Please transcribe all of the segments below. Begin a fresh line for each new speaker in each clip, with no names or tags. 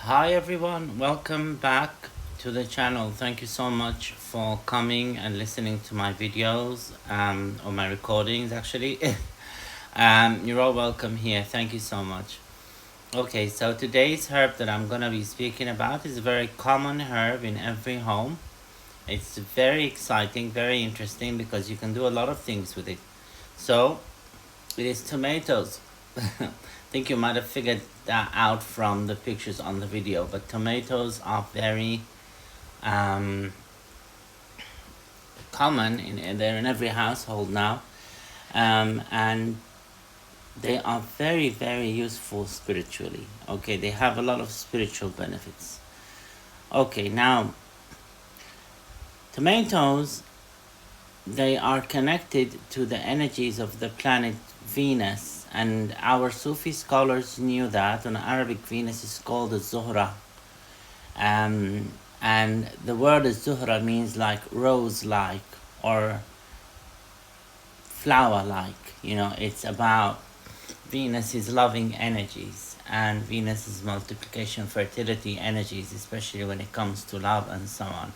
Hi everyone, welcome back to the channel. Thank you so much for coming and listening to my videos, or my recordings actually. You're all welcome here. Thank you so much. Okay, so today's herb that I'm gonna be speaking about is a very common herb in every home. It's very exciting, very interesting because you can do a lot of things with it. So, it is tomatoes. I think you might have figured that out from the pictures on the video, but tomatoes are very um, common they're in every household now, and they are very useful spiritually. Okay, they have a lot of spiritual benefits. Okay, now tomatoes, they are connected to the energies of the planet Venus, and our Sufi scholars knew that. In Arabic, Venus is called the Zuhra, and the word Zuhra means like rose-like or flower-like. It's about Venus's loving energies and Venus's multiplication, fertility energies, especially when it comes to love and so on.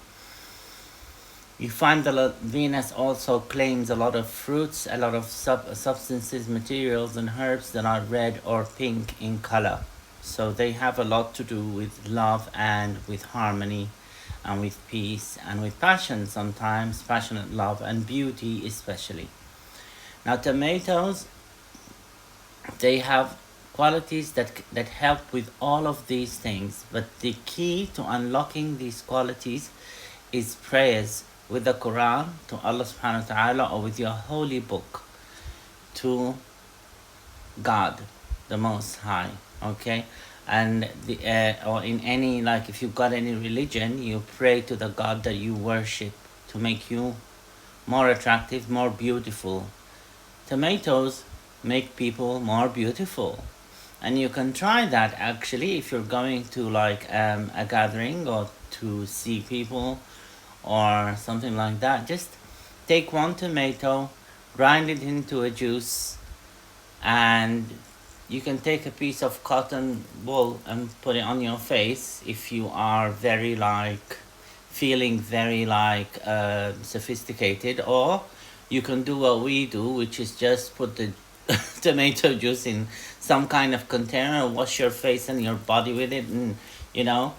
You find that Venus also claims a lot of fruits, a lot of substances, materials, and herbs that are red or pink in color. So they have a lot to do with love and with harmony and with peace and with passion sometimes, passionate love and beauty especially. Now tomatoes, they have qualities that help with all of these things, but the key to unlocking these qualities is prayers with the Quran to Allah subhanahu wa ta'ala, or with your holy book to God, the Most High. Okay, and or in any, like, if you've got any religion, you pray to the God that you worship to make you more attractive, more beautiful. Tomatoes make people more beautiful, and you can try that actually if you're going to like a gathering or to see people or something like that. Just take one tomato, grind it into a juice, and you can take a piece of cotton wool and put it on your face if you are very like feeling very like sophisticated, or you can do what we do, which is just put the tomato juice in some kind of container, wash your face and your body with it, and you know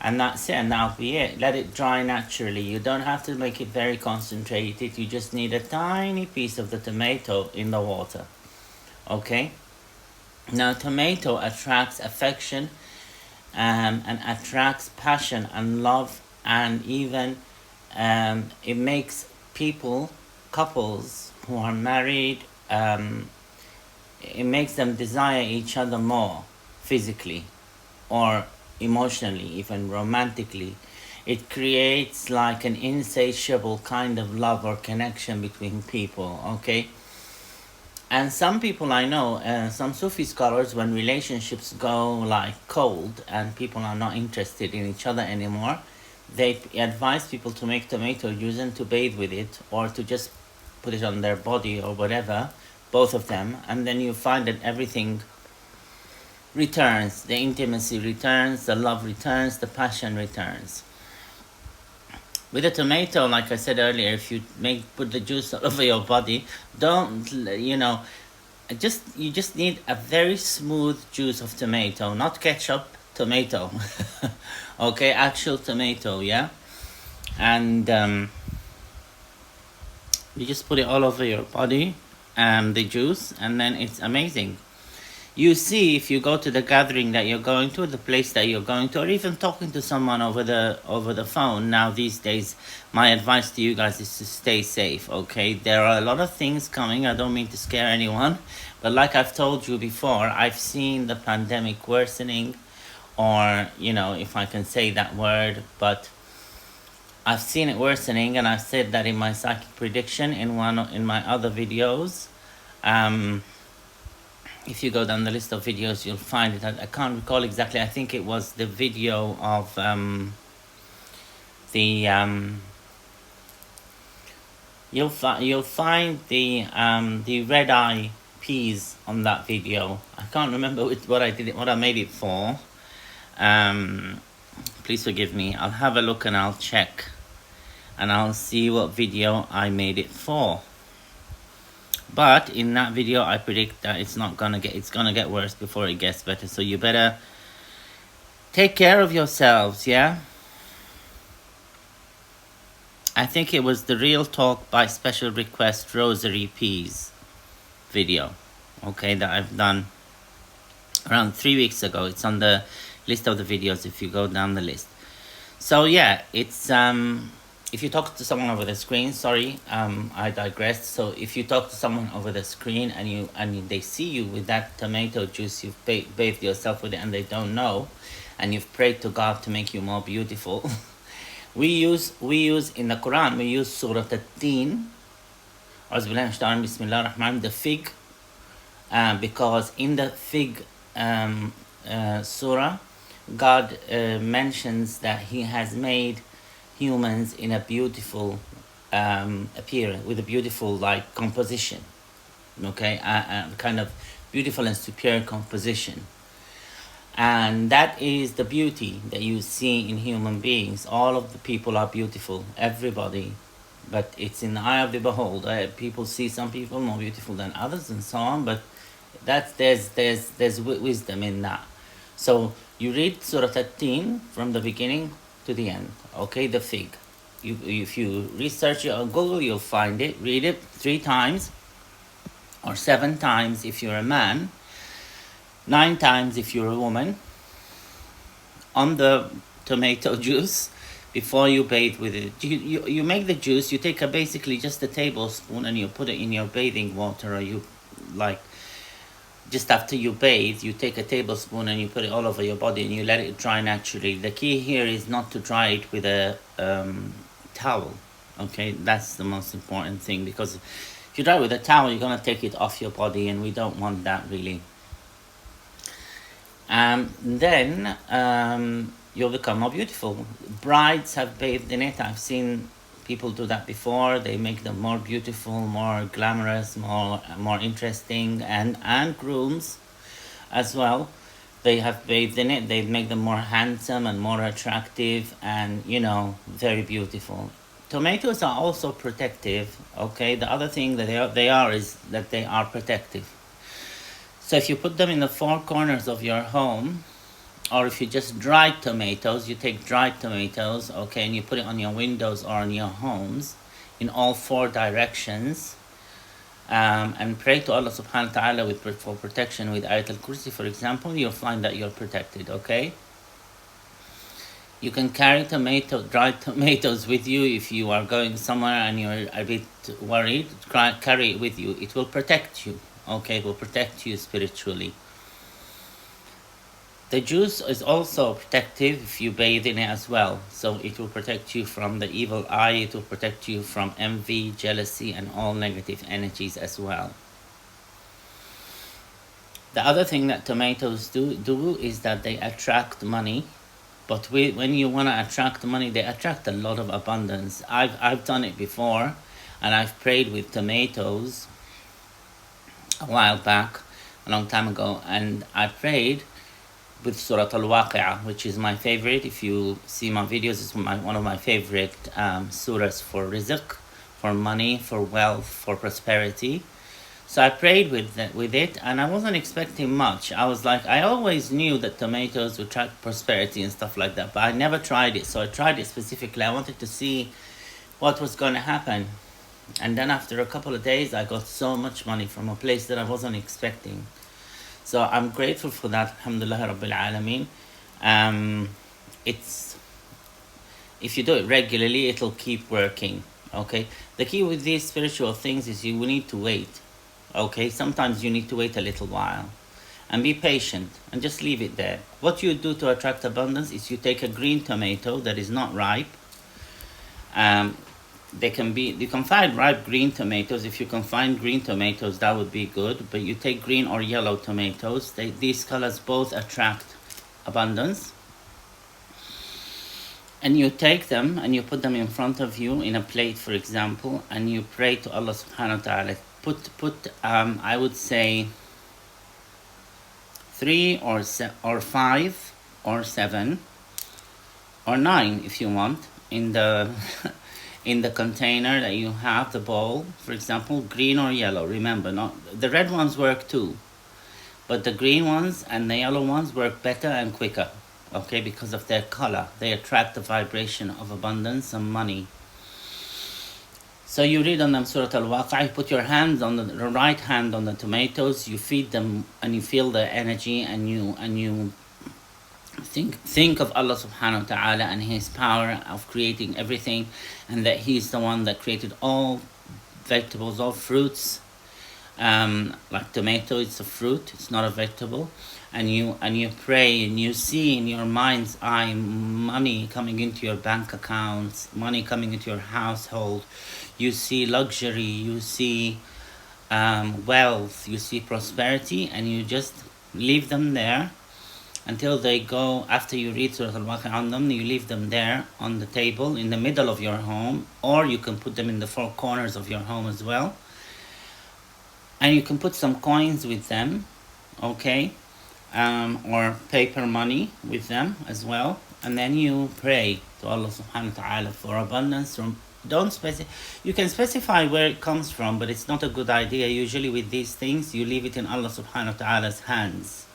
and that's it, and that'll be it. Let it dry naturally. You don't have to make it very concentrated. You just need a tiny piece of the tomato in the water. Okay, now tomato attracts affection, and attracts passion and love, and even it makes couples who are married, it makes them desire each other more physically or emotionally, even romantically. It creates like an insatiable kind of love or connection between people. Okay, and some people I know, some Sufi scholars, when relationships go like cold and people are not interested in each other anymore, they advise people to make tomato juice and to bathe with it, or to just put it on their body or whatever, both of them, and then you find that everything returns. The intimacy returns, the love returns, the passion returns. With a tomato, like I said earlier, if you put the juice all over your body, don't, you just need a very smooth juice of tomato, not ketchup, tomato. Okay, actual tomato, yeah? And you just put it all over your body, the juice, and then it's amazing. You see, if you go to the gathering that you're going to, the place that you're going to, or even talking to someone over the phone now these days, my advice to you guys is to stay safe. Okay, there are a lot of things coming. I don't mean to scare anyone, but like I've told you before, I've seen the pandemic worsening, or if I can say that word, but I've seen it worsening, and I've said that in my psychic prediction in my other videos. If you go down the list of videos, you'll find it. I can't recall exactly. I think it was the video of the you'll find the red eye peas on that video. I can't remember what I made it for, Please forgive me. I'll have a look and I'll check, and I'll see what video I made it for. But in that video, I predict that it's gonna get worse before it gets better. So you better take care of yourselves, yeah? I think it was the Real Talk by special request Rosary Peas video, okay, that I've done around 3 weeks ago. It's on the list of the videos if you go down the list. So yeah, it's if you talk to someone over the screen, sorry, I digressed. So if you talk to someone over the screen and they see you with that tomato juice, you've bathed yourself with it, and they don't know, and you've prayed to God to make you more beautiful. we use in the Quran, we use Surat Al-Nur, the fig, because in the fig surah, God mentions that He has made humans in a beautiful appearance, with a beautiful like composition, okay, kind of beautiful and superior composition. And that is the beauty that you see in human beings. All of the people are beautiful, everybody, but it's in the eye of the beholder. People see some people more beautiful than others and so on, but there's wisdom in that. So you read Surah Al-Tin from the beginning to the end, okay, the fig. If you research it on Google, you'll find it. Read it 3 times or 7 times if you're a man, 9 times if you're a woman, on the tomato juice before you bathe with it. You make the juice, you take basically just a tablespoon and you put it in your bathing water, or you like just after you bathe, you take a tablespoon and you put it all over your body and you let it dry naturally. The key here is not to dry it with a towel, okay? That's the most important thing, because if you dry it with a towel, you're gonna take it off your body, and we don't want that really. Then you'll become more beautiful. Brides have bathed in it. I've seen people do that before. They make them more beautiful, more glamorous, more interesting, and grooms as well. They have bathed in it. They make them more handsome and more attractive, and very beautiful. Tomatoes are also protective, okay? The other thing that they are is that they are protective. So if you put them in the 4 corners of your home, or if you just dried tomatoes, you take dried tomatoes, okay, and you put it on your windows or on your homes in all 4 directions, and pray to Allah subhanahu wa ta'ala for protection with Ayat al-Kursi, for example, you'll find that you're protected, okay? You can carry dried tomatoes with you if you are going somewhere and you're a bit worried. Carry it with you. It will protect you, okay? It will protect you spiritually. The juice is also protective if you bathe in it as well. So it will protect you from the evil eye. It will protect you from envy, jealousy, and all negative energies as well. The other thing that tomatoes do is that they attract money. But when you want to attract money, they attract a lot of abundance. I've done it before, and I've prayed with tomatoes a while back, a long time ago, and I prayed with Surat Al-Waqi'ah, which is my favorite. If you see my videos, it's one of my favorite surahs for rizq, for money, for wealth, for prosperity. So I prayed with it, and I wasn't expecting much. I was like, I always knew that tomatoes would attract prosperity and stuff like that, but I never tried it. So I tried it specifically. I wanted to see what was going to happen. And then after a couple of days, I got so much money from a place that I wasn't expecting. So I'm grateful for that. Alhamdulillah Rabbil Alameen. If you do it regularly, it'll keep working. Okay. The key with these spiritual things is you will need to wait. Okay. Sometimes you need to wait a little while, and be patient, and just leave it there. What you do to attract abundance is you take a green tomato that is not ripe. You can find ripe green tomatoes. If you can find green tomatoes, that would be good. But you take green or yellow tomatoes. These colors both attract abundance. And you take them and you put them in front of you in a plate, for example, and you pray to Allah subhanahu wa ta'ala. Put I would say 3 or 5 or 7 or 9 if you want in the in the container that you have, the bowl, for example, green or yellow. Remember, not the red ones work too, but the green ones and the yellow ones work better and quicker, okay, because of their color. They attract the vibration of abundance and money. So you read on them Surat Al-Waqi'ah, you put your hands on the right hand on the tomatoes, you feed them and you feel the energy, and you think of Allah subhanahu wa ta'ala and his power of creating everything, and that he's the one that created all vegetables, all fruits. Like tomato, it's a fruit, it's not a vegetable. And you pray and you see in your mind's eye money coming into your bank accounts, money coming into your household. You see luxury, you see wealth, you see prosperity, and you just leave them there until they go. After you read Surah Al-Waqi'ah on them, you leave them there on the table in the middle of your home, or you can put them in the 4 corners of your home as well. And you can put some coins with them, okay, or paper money with them as well. And then you pray to Allah subhanahu wa ta'ala for abundance. You can specify where it comes from, but it's not a good idea. Usually with these things, you leave it in Allah subhanahu wa ta'ala's hands,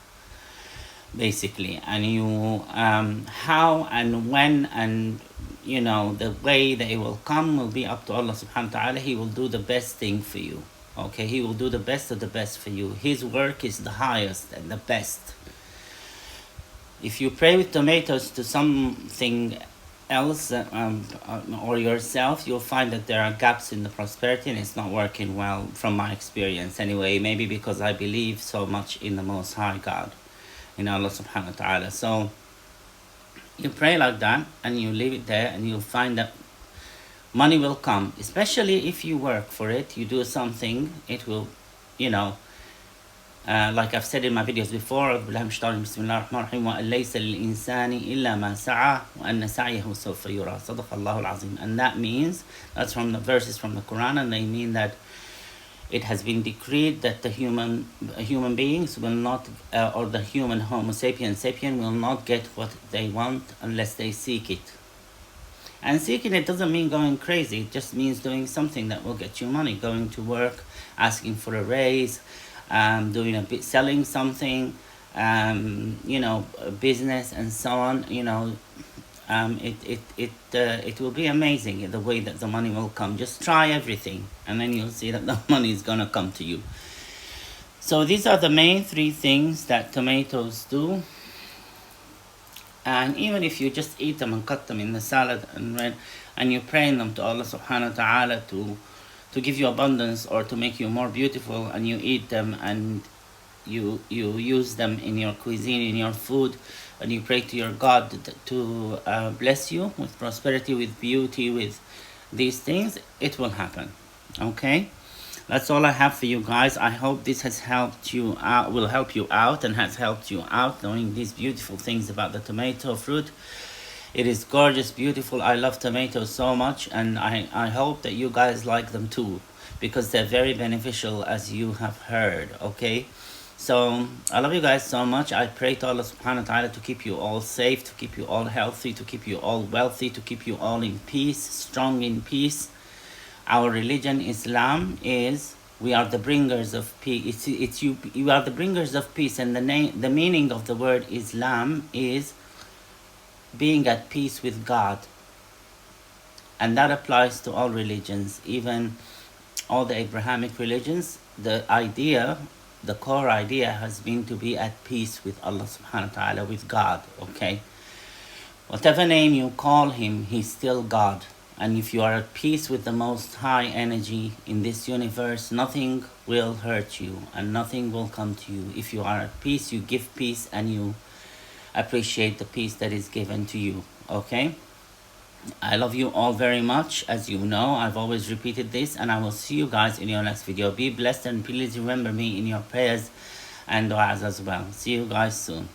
basically. And you, how and when and, you know, the way they will come will be up to Allah subhanahu wa ta'ala. He will do the best thing for you. Okay, he will do the best of the best for you. His work is the highest and the best. If you pray with tomatoes to something else or yourself, you'll find that there are gaps in the prosperity, and it's not working well, from my experience anyway. Maybe because I believe so much in the Most High God, in Allah subhanahu wa ta'ala. So you pray like that and you leave it there, and you'll find that money will come, especially if you work for it. You do something, it will, you know, like I've said in my videos before, and that means, that's from the verses from the Quran, and they mean that it has been decreed that the human beings will not, or the human Homo sapien will not get what they want unless they seek it. And seeking it doesn't mean going crazy. It just means doing something that will get you money. Going to work, asking for a raise, doing a bit, selling something, you know, a business and so on. You know, it will be amazing the way that the money will come. Just try everything, and then you'll see that the money is gonna come to you. So these are the main 3 things that tomatoes do. And even if you just eat them and cut them in the salad and you're praying them to Allah subhanahu wa ta'ala to give you abundance or to make you more beautiful, and you eat them and you use them in your cuisine, in your food, and you pray to your God to bless you with prosperity, with beauty, with these things, it will happen. Okay? That's all I have for you guys. I hope this has helped you out, will help you out, and has helped you out, knowing these beautiful things about the tomato fruit. It is gorgeous, beautiful. I love tomatoes so much, and I hope that you guys like them too, because they're very beneficial, as you have heard. Okay, so I love you guys so much. I pray to Allah subhanahu wa ta'ala to keep you all safe, to keep you all healthy, to keep you all wealthy, to keep you all in peace, strong in peace. Our religion, Islam, is we are the bringers of peace. You are the bringers of peace, and the meaning of the word Islam is being at peace with God. And that applies to all religions, even all the Abrahamic religions. The core idea has been to be at peace with Allah subhanahu wa ta'ala, with God, okay? Whatever name you call him, he's still God. And if you are at peace with the most high energy in this universe, nothing will hurt you and nothing will come to you. If you are at peace, you give peace and you appreciate the peace that is given to you. Okay? I love you all very much. As you know, I've always repeated this, and I will see you guys in your next video. Be blessed, and please remember me in your prayers and du'as as well. See you guys soon.